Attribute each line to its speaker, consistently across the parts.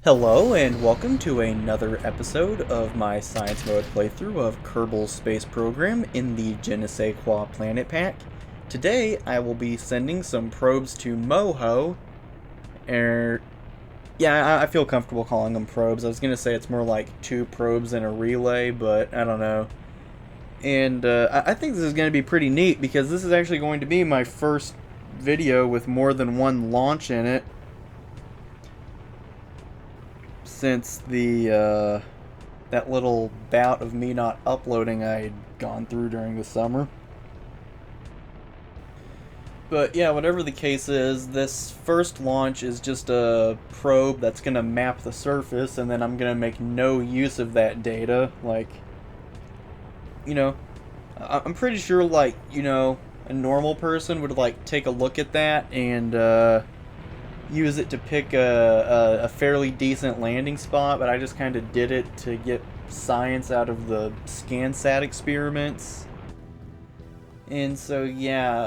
Speaker 1: Hello and welcome to another episode of my science mode playthrough of Kerbal's space program in the JNSQ planet pack. Today I will be sending some probes to Moho. I feel comfortable calling them probes. I was going to say it's more like two probes and a relay, but I don't know. And I think this is going to be pretty neat because this is actually going to be my first video with more than one launch in it. Since the that little bout of me not uploading I had gone through during the summer. But yeah, whatever the case is, this first launch is just a probe that's going to map the surface, and then I'm going to make no use of that data. Like, I'm pretty sure, a normal person would, take a look at that and, use it to pick a fairly decent landing spot, but I just kind of did it to get science out of the ScanSat experiments. And so yeah,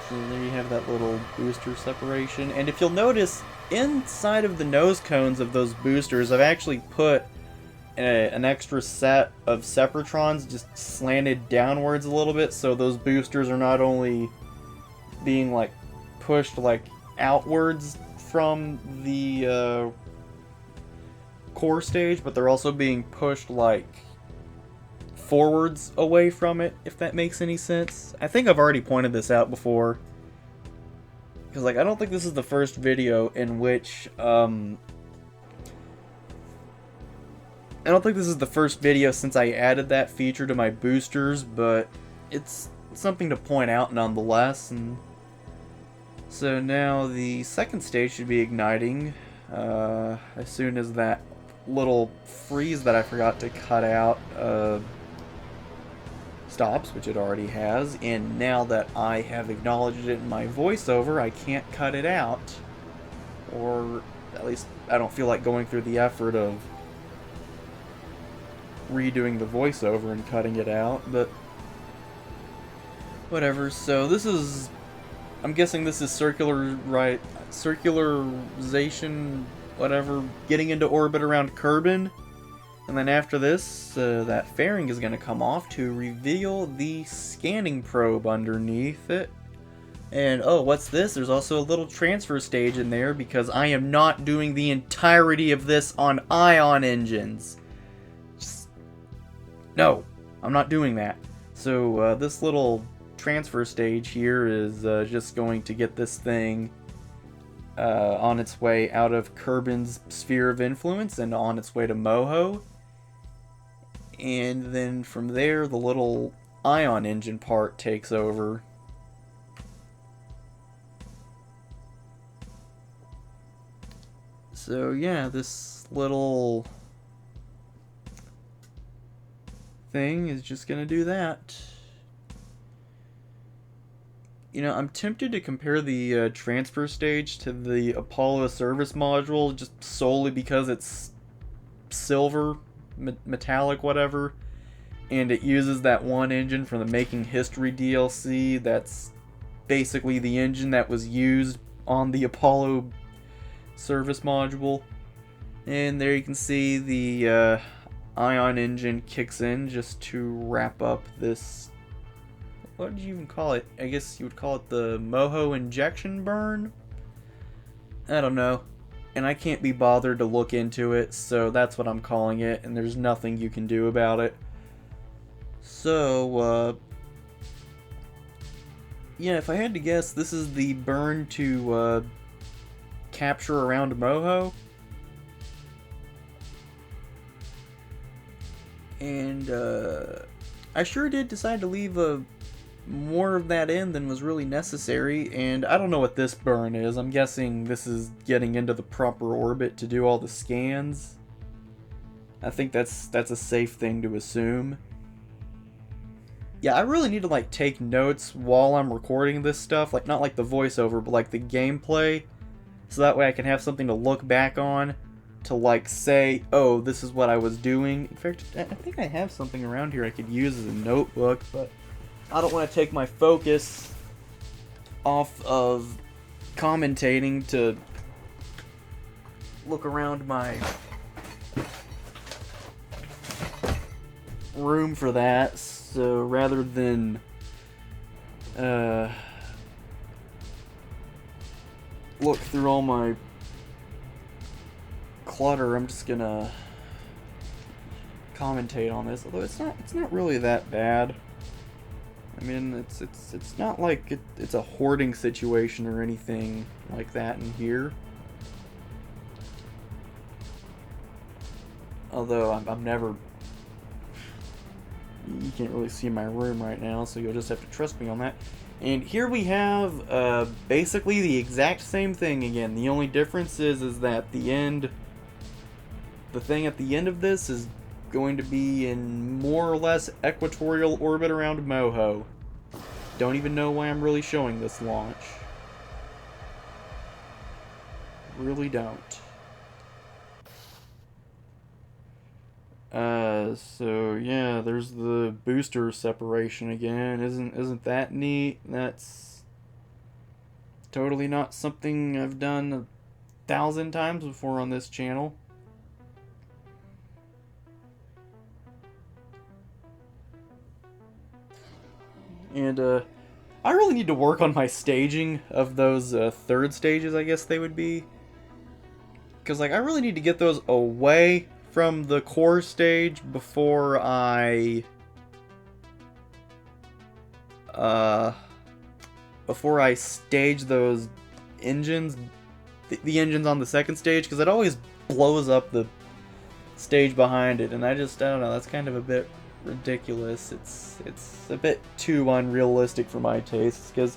Speaker 1: so there you have that little booster separation. And if you'll notice, inside of the nose cones of those boosters, I've actually put an extra set of separatrons just slanted downwards a little bit, so those boosters are not only being pushed outwards from the core stage, but they're also being pushed forwards away from it, if that makes any sense. I think I've already pointed this out before, because I don't think this is the first video in which I don't think this is the first video since I added that feature to my boosters, but it's something to point out nonetheless. And so now the second stage should be igniting as soon as that little freeze that I forgot to cut out stops, which it already has. And now that I have acknowledged it in my voiceover, I can't cut it out. Or at least I don't feel like going through the effort of redoing the voiceover and cutting it out, but whatever. So this is, I'm guessing this is circularization, whatever, getting into orbit around Kerbal. And then after this, that fairing is going to come off to reveal the scanning probe underneath it. And oh, what's this? There's also a little transfer stage in there because I am not doing the entirety of this on ion engines. No, I'm not doing that. So this little transfer stage here is just going to get this thing on its way out of Kerbal's sphere of influence and on its way to Moho. And then from there, the little ion engine part takes over. So yeah, this little thing is just gonna do that. I'm tempted to compare the transfer stage to the Apollo service module just solely because it's silver, metallic, whatever, and it uses that one engine from the Making History DLC that's basically the engine that was used on the Apollo service module. And there you can see the ion engine kicks in just to wrap up this. What did you even call it? I guess you would call it the Moho injection burn? I don't know. And I can't be bothered to look into it, so that's what I'm calling it, and there's nothing you can do about it. So, yeah, if I had to guess, this is the burn to capture around Moho. And I sure did decide to leave more of that in than was really necessary, and I don't know what this burn is. I'm guessing this is getting into the proper orbit to do all the scans. I think that's a safe thing to assume. Yeah, I really need to take notes while I'm recording this stuff, not like the voiceover, but the gameplay, so that way I can have something to look back on to say, oh, this is what I was doing. In fact, I think I have something around here I could use as a notebook, but I don't want to take my focus off of commentating to look around my room for that. So rather than look through all my clutter, I'm just gonna commentate on this. Although it's not really that bad. I mean, it's not like it's a hoarding situation or anything like that in here. Although I'm never. You can't really see my room right now, so you'll just have to trust me on that. And here we have basically the exact same thing again. The only difference is that the thing at the end of this is going to be in more or less equatorial orbit around Moho. Don't even know why I'm really showing this launch. Really don't. So yeah, there's the booster separation again. Isn't that neat? That's totally not something I've done 1,000 times before on this channel. And I really need to work on my staging of those third stages, I guess they would be. Because like I really need to get those away from the core stage before I stage those engines, the engines on the second stage, because it always blows up the stage behind it, and I don't know, that's kind of a bit ridiculous. It's a bit too unrealistic for my tastes, because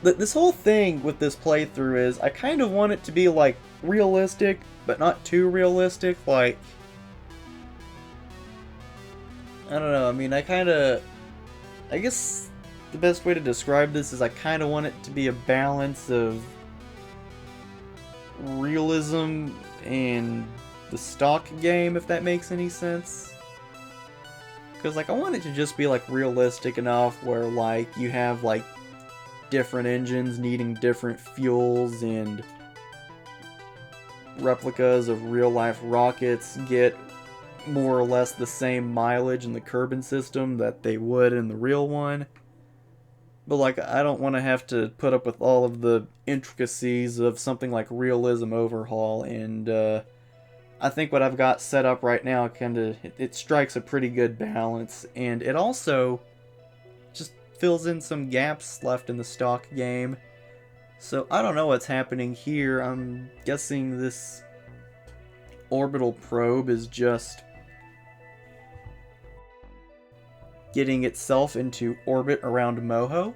Speaker 1: this whole thing with this playthrough is I kind of want it to be like realistic, but not too realistic. Like, I don't know, I mean, I guess the best way to describe this is I kind of want it to be a balance of realism and the stock game, if that makes any sense. Because like I want it to just be like realistic enough where like you have like different engines needing different fuels, and replicas of real life rockets get more or less the same mileage in the Kerbal system that they would in the real one. But like I don't want to have to put up with all of the intricacies of something like Realism Overhaul, and I think what I've got set up right now it strikes a pretty good balance, and it also just fills in some gaps left in the stock game. So I don't know what's happening here. I'm guessing this orbital probe is just getting itself into orbit around Moho.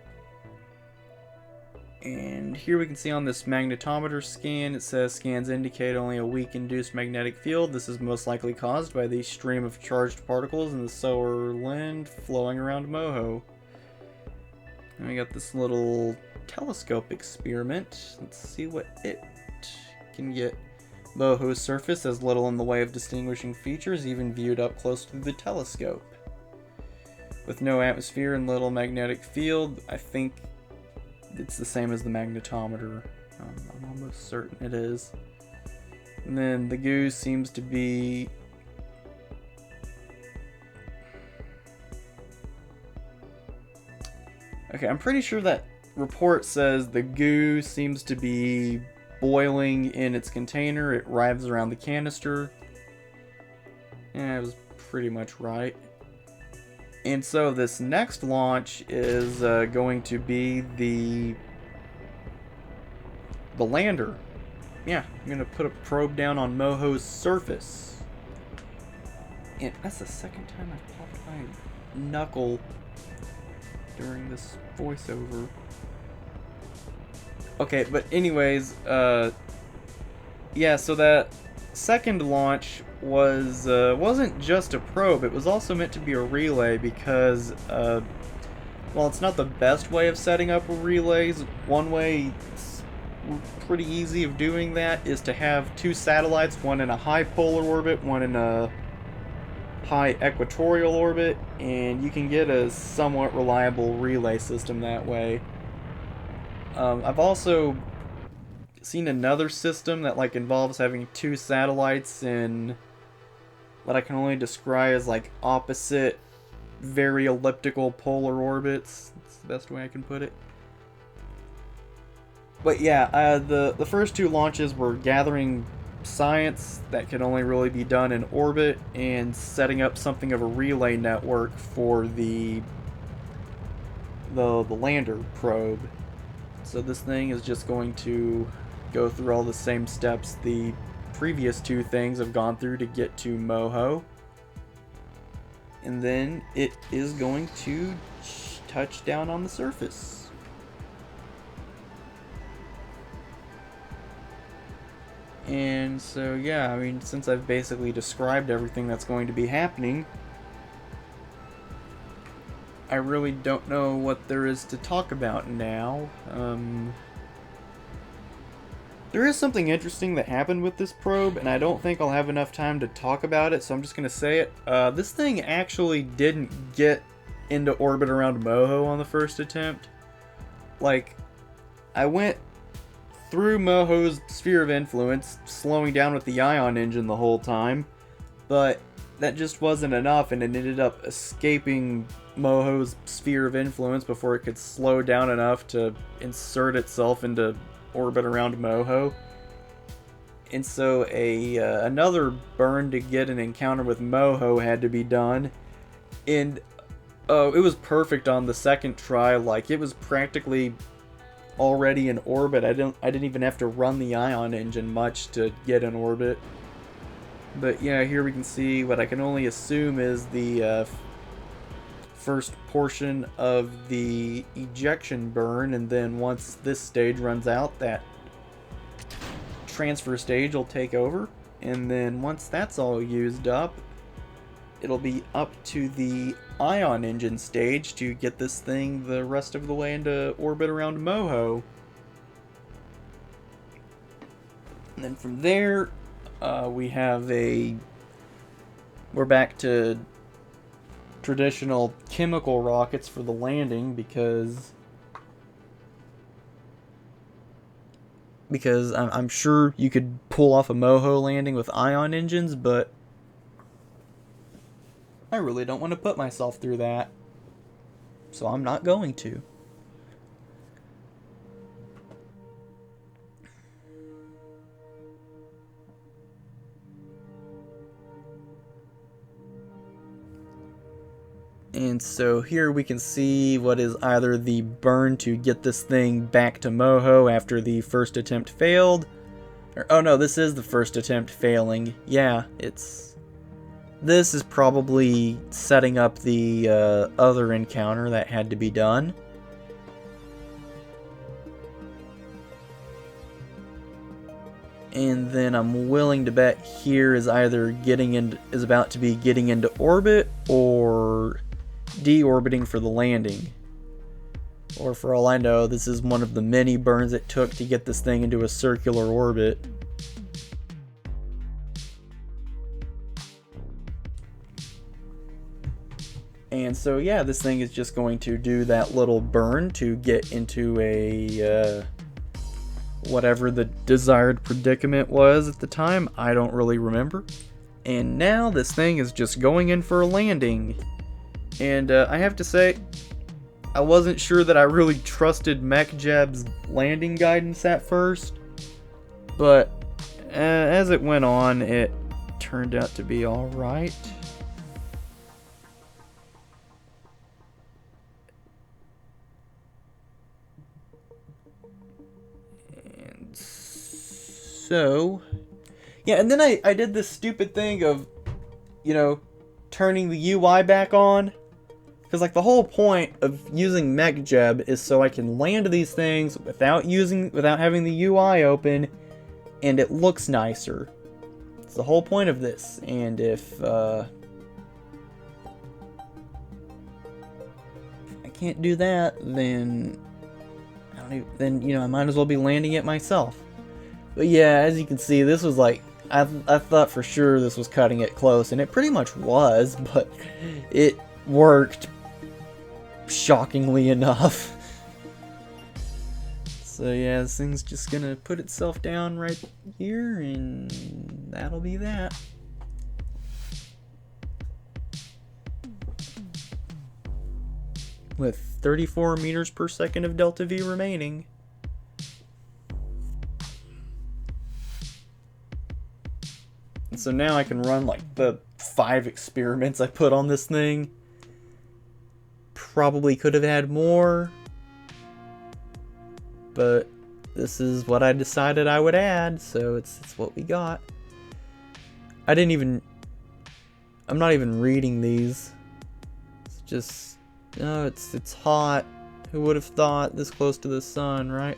Speaker 1: And here we can see on this magnetometer scan, it says scans indicate only a weak induced magnetic field. This is most likely caused by the stream of charged particles in the solar wind flowing around Moho. And we got this little telescope experiment. Let's see what it can get. Moho's surface has little in the way of distinguishing features, even viewed up close to the telescope. With no atmosphere and little magnetic field, I think it's the same as the magnetometer. I'm almost certain it is. And then the goo seems to be... Okay, I'm pretty sure that report says the goo seems to be boiling in its container. It writhes around the canister. Yeah, I was pretty much right. And so this next launch is going to be the lander. Yeah, I'm going to put a probe down on Moho's surface. And that's the second time I've popped my knuckle during this voiceover. Okay, but anyways, yeah, so that second launch wasn't just a probe, it was also meant to be a relay, because while it's not the best way of setting up relays, one way it's pretty easy of doing that is to have two satellites, one in a high polar orbit, one in a high equatorial orbit, and you can get a somewhat reliable relay system that way. I've also seen another system that like involves having 2 satellites in what I can only describe as like opposite, very elliptical polar orbits. That's the best way I can put it. But yeah, the first 2 launches were gathering science that could only really be done in orbit and setting up something of a relay network for the lander probe. So this thing is just going to go through all the same steps the previous 2 things have gone through to get to Moho. And then it is going to touch down on the surface. And so yeah, I mean, since I've basically described everything that's going to be happening, I really don't know what there is to talk about now. There is something interesting that happened with this probe, and I don't think I'll have enough time to talk about it, so I'm just going to say it. This thing actually didn't get into orbit around Moho on the first attempt. Like, I went through Moho's sphere of influence, slowing down with the ion engine the whole time, but that just wasn't enough, and it ended up escaping Moho's sphere of influence before it could slow down enough to insert itself into orbit around Moho. And so another burn to get an encounter with Moho had to be done, and it was perfect on the second try. Like, it was practically already in orbit. I didn't even have to run the ion engine much to get in orbit. But yeah, here we can see what I can only assume is the first portion of the ejection burn, and then once this stage runs out, that transfer stage will take over, and then once that's all used up, it'll be up to the ion engine stage to get this thing the rest of the way into orbit around Moho. And then from there, we're back to traditional chemical rockets for the landing, because I'm sure you could pull off a Moho landing with ion engines, but I really don't want to put myself through that, so I'm not going to. And so here we can see what is either the burn to get this thing back to Moho after the first attempt failed. Oh no, this is the first attempt failing. Yeah, this is probably setting up the other encounter that had to be done. And then I'm willing to bet here is either about to be getting into orbit or deorbiting for the landing. Or for all I know, this is one of the many burns it took to get this thing into a circular orbit. And so yeah, this thing is just going to do that little burn to get into a whatever the desired predicament was at the time. I don't really remember. And now this thing is just going in for a landing. And I have to say, I wasn't sure that I really trusted MechJeb's landing guidance at first, but as it went on, it turned out to be alright. And so, yeah, and then I did this stupid thing of, turning the UI back on. Because, like, the whole point of using MechJeb is so I can land these things without having the UI open, and it looks nicer. It's the whole point of this. And if I can't do that, then I might as well be landing it myself. But yeah, as you can see, this was like, I thought for sure this was cutting it close, and it pretty much was, but it worked shockingly enough. So yeah, this thing's just gonna put itself down right here, and that'll be that. With 34 meters per second of delta V remaining. And so now I can run like the 5 experiments I put on this thing. Probably could have had more, but this is what I decided I would add, so it's what we got. I'm not even reading these. It's just, oh, it's hot. Who would have thought, this close to the sun, right?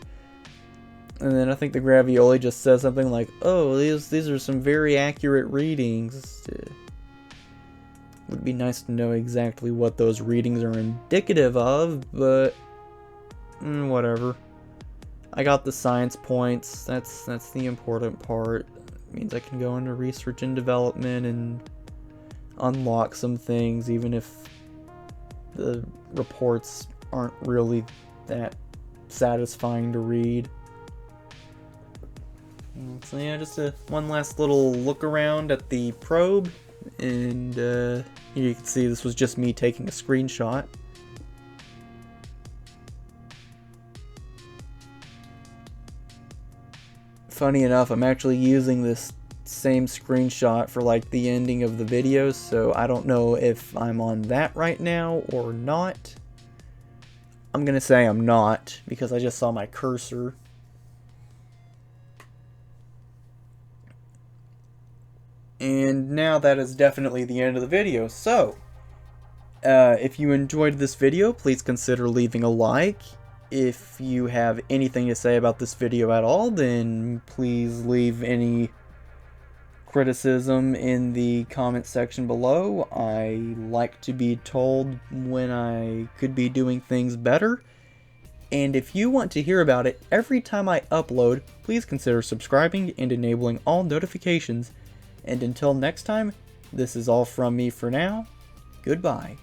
Speaker 1: And then I think the Gravioli just says something like, oh, these are some very accurate readings. Would be nice to know exactly what those readings are indicative of, but whatever. I got the science points. That's the important part. It means I can go into research and development and unlock some things, even if the reports aren't really that satisfying to read. So yeah, just one last little look around at the probe, and here you can see this was just me taking a screenshot. Funny enough, I'm actually using this same screenshot for like the ending of the video, so I don't know if I'm on that right now or not. I'm gonna say I'm not, because I just saw my cursor. And now that is definitely the end of the video. So, if you enjoyed this video, please consider leaving a like. If you have anything to say about this video at all, then please leave any criticism in the comment section below. I like to be told when I could be doing things better. And if you want to hear about it every time I upload, please consider subscribing and enabling all notifications. And until next time, this is all from me for now. Goodbye.